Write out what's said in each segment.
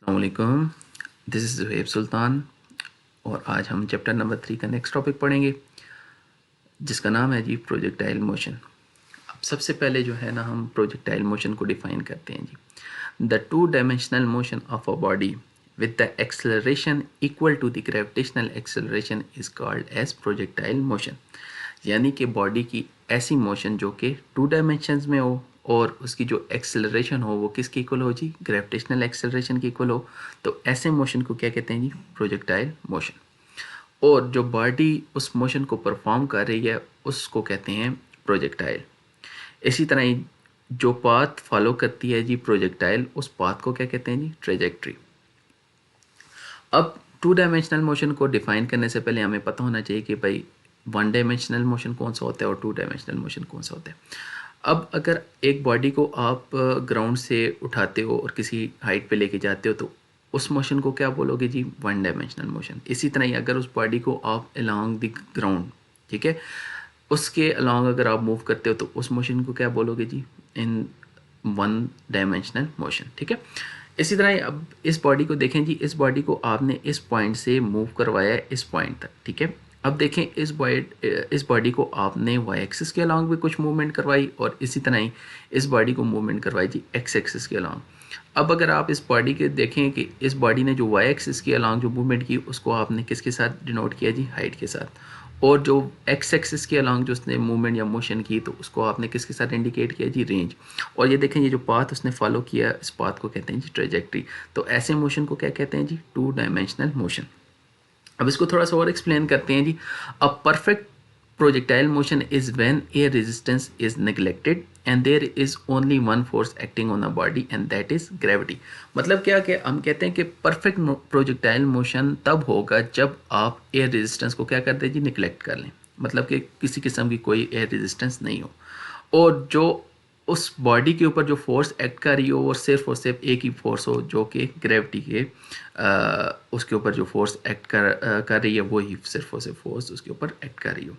अस्सलामुअलैकुम, this is Zuhaib सुल्तान और आज हम चैप्टर नंबर 3 का नेक्स्ट टॉपिक पढ़ेंगे जिसका नाम है जी प्रोजेक्टाइल मोशन। अब सबसे पहले जो है ना हम प्रोजेक्टाइल मोशन को डिफ़ाइन करते हैं जी। The two dimensional motion of a body with the acceleration equal to the gravitational acceleration is called as projectile motion. यानी कि बॉडी की ऐसी मोशन जो कि टू डायमेंशंस में हो और उसकी जो एक्सेलरेशन हो वो किसके इक्वल हो जी, ग्रेविटेशनल एक्सेलरेशन के इक्वल हो, तो ऐसे मोशन को क्या कहते हैं जी, प्रोजेक्टाइल मोशन। और जो बॉडी उस मोशन को परफॉर्म कर रही है उसको कहते हैं प्रोजेक्टाइल। इसी तरह ही जो पाथ फॉलो करती है जी प्रोजेक्टाइल, उस पाथ को क्या कहते हैं जी, ट्रेजेक्ट्री। अब टू डायमेंशनल मोशन को डिफाइन करने से पहले हमें पता होना चाहिए कि भाई वन डायमेंशनल मोशन कौन सा होता है और टू डायमेंशनल मोशन कौन सा होता है। अब अगर एक बॉडी को आप ग्राउंड से उठाते हो और किसी हाइट पे लेके जाते हो तो उस मोशन को क्या बोलोगे जी, वन डायमेंशनल मोशन। इसी तरह ही अगर उस बॉडी को आप अलोंग द ग्राउंड, ठीक है, उसके अलोंग अगर आप मूव करते हो तो उस मोशन को क्या बोलोगे जी, इन वन डायमेंशनल मोशन, ठीक है। इसी तरह अब इस बॉडी को देखें जी, इस बॉडी को आपने इस पॉइंट से मूव करवाया है इस पॉइंट तक, ठीक है। अब देखें इस बॉडी को आपने वाई एक्सिस के अलॉन्ग भी कुछ मूवमेंट करवाई और इसी तरह ही इस बॉडी को मूवमेंट करवाई जी एक्स एक्सिस के अलॉन्ग। अब अगर आप इस बॉडी के देखें कि इस बॉडी ने जो वाई एक्सिस के अलॉन्ग जो मूवमेंट की उसको आपने किसके साथ डिनोट किया जी, हाइट के साथ, और जो एक्स एक्सिस के अलॉन्ग जो उसने मूवमेंट या मोशन की तो उसको आपने किसके साथ इंडिकेट किया जी, रेंज। और ये देखें ये जो पाथ उसने फॉलो किया इस पाथ को कहते हैं जी ट्रेजेक्ट्री। तो ऐसे मोशन को क्या कहते हैं जी, टू डायमेंशनल मोशन। अब इसको थोड़ा सा और एक्सप्लेन करते हैं जी। A perfect projectile motion is when air resistance is neglected and there is only one force acting on a body and that is gravity. मतलब क्या कि हम कहते हैं कि परफेक्ट प्रोजेक्टाइल मोशन तब होगा जब आप एयर रेजिस्टेंस को क्या कर दें जी, निगलेक्ट कर लें। मतलब कि किसी किस्म की कोई एयर रेजिस्टेंस नहीं हो और जो उस बॉडी के ऊपर जो फोर्स एक्ट कर रही हो वो सिर्फ और सिर्फ एक ही फोर्स हो जो कि ग्रेविटी के उसके ऊपर जो फोर्स एक्ट कर रही है वो ही सिर्फ और सिर्फ फोर्स उसके ऊपर एक्ट कर रही हो।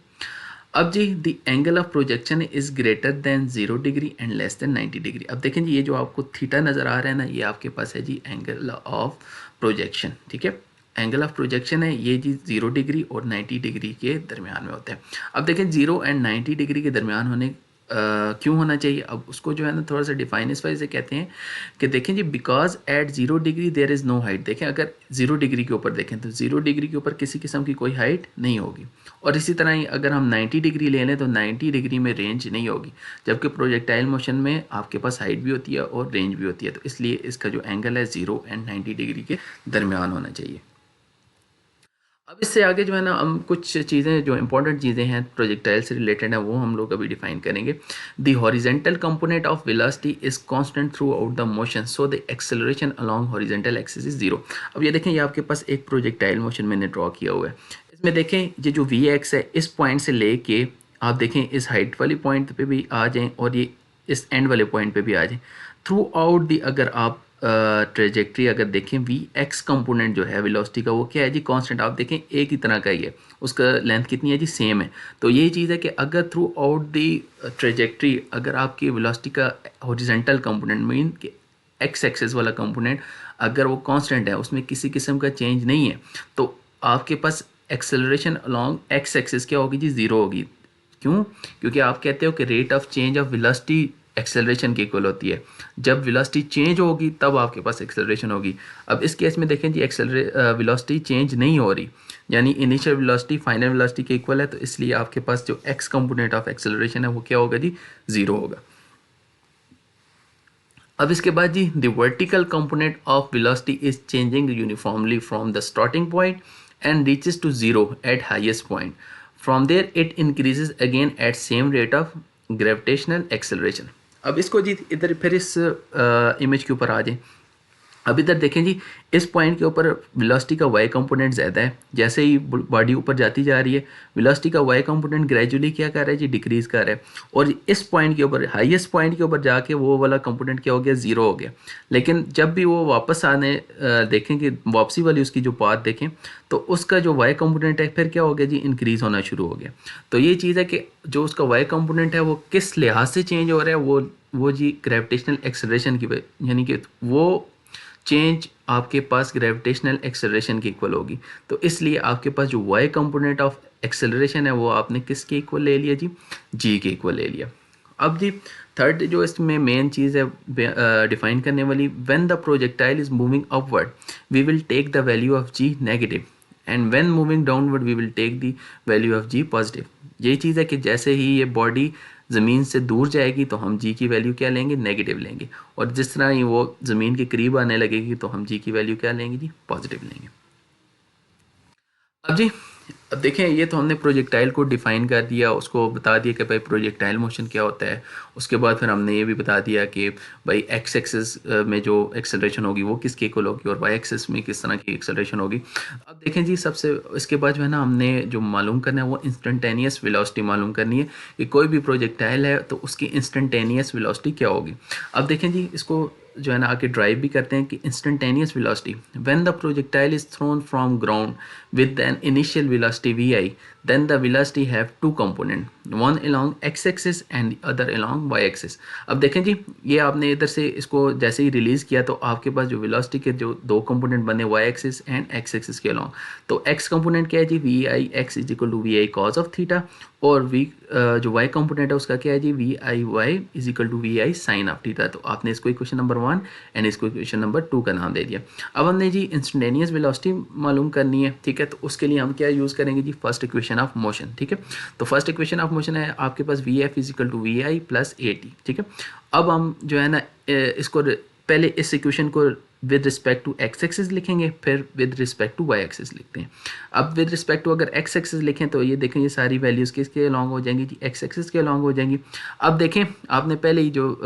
अब जी the angle of projection is greater than 0 degree and less than 90 degree. अब देखें जी ये जो आपको थीटा नज़र आ रहा है ना, ये आपके पास है जी एंगल ऑफ प्रोजेक्शन, ठीक है। एंगल ऑफ प्रोजेक्शन है ये जी 0 डिग्री और 90 डिग्री के दरमियान में होता है। अब देखें 0 एंड 90 डिग्री के दरमियान होने क्यों होना चाहिए, अब उसको जो है ना थोड़ा सा डिफाइन इस वजह से कहते हैं कि देखें जी because at 0 degree there is no height. देखें अगर 0 डिग्री के ऊपर देखें तो 0 डिग्री के ऊपर किसी किस्म की कोई हाइट नहीं होगी। और इसी तरह ही अगर हम 90 डिग्री ले लें तो 90 डिग्री में रेंज नहीं होगी, जबकि प्रोजेक्टाइल मोशन में आपके पास हाइट भी होती है और रेंज भी होती है। तो इसलिए इसका जो एंगल है 0 एंड 90 डिग्री के दरमियान होना चाहिए। अब इससे आगे जो है ना हम कुछ चीज़ें जो इंपॉर्टेंट चीज़ें हैं प्रोजेक्टाइल से रिलेटेड है वो हम लोग अभी डिफाइन करेंगे। The horizontal component of velocity is constant through out the motion so the acceleration along horizontal axis is zero. अब ये देखें ये आपके पास एक प्रोजेक्टाइल मोशन मैंने ड्रॉ किया हुआ है। इसमें देखें ये जो वी एक्स है इस पॉइंट से लेके आप देखें इस हाइट वाली पॉइंट पे भी आ जाएँ और ये इस एंड वाले पॉइंट पे भी आ जाएँ। थ्रू आउट दी अगर आप ट्रेजेक्ट्री अगर देखें वी एक्स कंपोनेंट जो है वेलोसिटी का वो क्या है जी, कांस्टेंट। आप देखें एक ही तरह का ही है, उसका लेंथ कितनी है जी, सेम है। तो यही चीज़ है कि अगर थ्रू आउट दी ट्रेजेक्ट्री अगर आपकी वेलोसिटी का हॉरिजॉन्टल कंपोनेंट मीन कि एक्स एक्सेस वाला कंपोनेंट अगर वो कांस्टेंट है, उसमें किसी किस्म का चेंज नहीं है, तो आपके पास एक्सेलरेशन अलोंग एक्स एक्सिस क्या होगी जी, ज़ीरो होगी। क्यों? क्योंकि आप कहते हो कि rate of change of velocity acceleration की इक्वल होती है। जब वेलोसिटी चेंज होगी तब आपके पास एक्सेलरेशन होगी। अब इस केस में देखें जी वेलोसिटी चेंज नहीं हो रही, यानी इनिशियल वेलोसिटी फाइनल वेलोसिटी के इक्वल है, तो इसलिए आपके पास जो एक्स कंपोनेंट ऑफ एक्सेलरेशन है वो क्या होगा जी, ज़ीरो होगा। अब इसके बाद जी the vertical component of velocity is changing uniformly from the starting point and reaches to zero at highest point. From there it increases again at same rate of gravitational acceleration. अब इसको जी इधर फिर इस इमेज के ऊपर आ जाए। अब इधर देखें जी इस पॉइंट के ऊपर वेलोसिटी का वाई कंपोनेंट ज़्यादा है, जैसे ही बॉडी ऊपर जाती जा रही है वेलोसिटी का वाई कंपोनेंट ग्रेजुअली क्या कर रहा है जी, डिक्रीज़ कर रहा है। और इस पॉइंट के ऊपर हाईएस्ट पॉइंट के ऊपर जाके वो वाला कंपोनेंट क्या हो गया, ज़ीरो हो गया। लेकिन जब भी वो वापस आने देखें कि वापसी वाली उसकी जो पाथ देखें तो उसका जो वाई कंपोनेंट है फिर क्या हो गया जी, इंक्रीज़ होना शुरू हो गया। तो ये चीज़ है कि जो उसका वाई कंपोनेंट है वो किस लिहाज से चेंज हो रहा है, वो जी ग्रेविटेशनल एक्सेलरेशन की वजह, यानी कि वो चेंज आपके पास ग्रेविटेशनल एक्सेलरेशन की इक्वल होगी। तो इसलिए आपके पास जो y कंपोनेंट ऑफ एक्सेलरेशन है वो आपने किसके इक्वल ले लिया जी, g के इक्वल ले लिया। अब जी थर्ड जो इसमें मेन चीज़ है डिफाइन करने वाली, when the projectile is moving upward we will take the value of g negative and when moving downward we will take the value of g positive. यही चीज़ है कि जैसे ही ये बॉडी ज़मीन से दूर जाएगी तो हम g की वैल्यू क्या लेंगे, नेगेटिव लेंगे, और जिस तरह ही वो ज़मीन के करीब आने लगेगी तो हम g की वैल्यू क्या लेंगे जी, पॉजिटिव लेंगे। अब जी अब देखें, ये तो हमने प्रोजेक्टाइल को डिफ़ाइन कर दिया, उसको बता दिया कि भाई प्रोजेक्टाइल मोशन क्या होता है। उसके बाद फिर हमने ये भी बता दिया कि भाई एक्स एक्सिस में जो एक्सेलरेशन होगी वो किसके इक्वल होगी और वाई एक्सिस में किस तरह की एक्सेलरेशन होगी। अब देखें जी, सबसे इसके बाद जो है ना हमने जो मालूम करना है वो इंस्टेंटेनियस वेलोसिटी मालूम करनी है कि कोई भी प्रोजेक्टाइल है तो उसकी इंस्टेंटेनियस वेलोसिटी क्या होगी। अब देखें जी, इसको जो है ना आके ड्राइव भी करते हैं कि instantaneous velocity, when the projectile is throne from ground with an initial velocity vi, then the velocity have two component, one along x axis and the other along y axis। अब देखें जी, ये आपने इधर से इसको जैसे ही रिलीज़ किया तो आपके पास जो वेलोसिटी के जो दो कंपोनेंट बने y axis and x axis के अलॉन्ग। तो x कंपोनेंट क्या है जी, v i x is equal to v i cos of theta, और v जो y कंपोनेंट है उसका क्या है जी, v i y is equal to v i sine of theta. तो आपने इसको इक्वेशन नंबर 1 एंड इसको इक्वेशन नंबर 2 का नाम दे दिया। अब हमने जी इंस्टेंटेनियस वेलोसिटी मालूम करनी है, ठीक है। तो उसके लिए हम क्या यूज़ करेंगे जी, फर्स्ट इक्वेशन ऑफ मोशन, ठीक है। तो फर्स्ट इक्वेशन ऑफ मोशन है आपके पास v f is equal to v i plus a t, ठीक है। अब हम जो है ना इसको पहले इस इक्वेशन को with respect to x axis लिखेंगे, फिर with respect to y axis लिखते हैं। अब विद रिस्पेक्ट टू अगर एक्स एक्सिस लिखें तो ये देखें, ये सारी वैल्यूज़ किसके अलॉन्ग हो जाएंगी जी, एक्स एक्सिस के अलॉन्ग हो जाएंगी। अब देखें, आपने पहले ही जो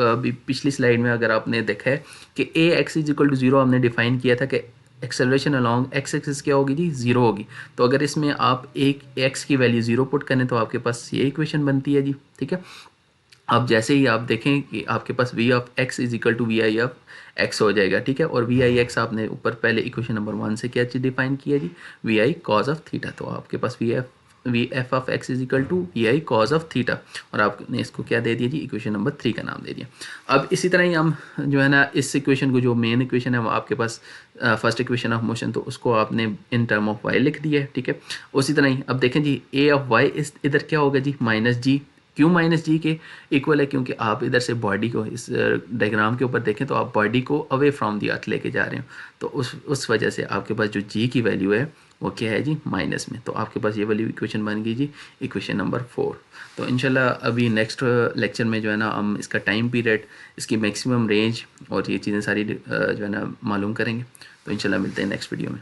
पिछली स्लाइड में अगर आपने देखा है कि a x is equal to zero हमने डिफाइन किया था कि एक्सेलरेशन अलॉन्ग एक्स एक्सिस क्या होगी जी, जीरो होगी। तो अगर इसमें आप एक एक्स की वैल्यू जीरो पुट करें तो आपके पास ये इक्वेशन बनती है जी, ठीक है। अब जैसे ही आप देखें कि आपके पास v of x is equal to v i of x हो जाएगा, ठीक है। और वी आई एक्स आपने ऊपर पहले इक्वेशन नंबर 1 से क्या चीज़ डिफाइन किया जी, v i cos of theta. तो आपके पास v f of x is equal to v i cos of theta, और आपने इसको क्या दे दिया जी, इक्वेशन नंबर 3 का नाम दे दिया। अब इसी तरह ही हम जो है ना इस इक्वेशन को, जो मेन इक्वेशन है वो आपके पास फर्स्ट इक्वेशन ऑफ मोशन, तो उसको आपने इन टर्म ऑफ वाई लिख दिया है, ठीक है। उसी तरह ही अब देखें जी, ए ऑफ वाई इस इधर क्या होगा जी, माइनस जी। क्यों माइनस जी के इक्वल है, क्योंकि आप इधर से बॉडी को इस डायग्राम के ऊपर देखें तो आप बॉडी को अवे फ्रॉम दी अर्थ लेके जा रहे हो, तो उस वजह से आपके पास जो जी की वैल्यू है वो क्या है जी, माइनस में। तो आपके पास ये वाली इक्वेशन बन गई जी, इक्वेशन नंबर 4। तो इंशाल्लाह अभी नेक्स्ट लेक्चर में जो है ना हम इसका टाइम पीरियड, इसकी मैक्सिमम रेंज और ये चीज़ें सारी जो है ना मालूम करेंगे। तो इंशाल्लाह मिलते हैं नेक्स्ट वीडियो में।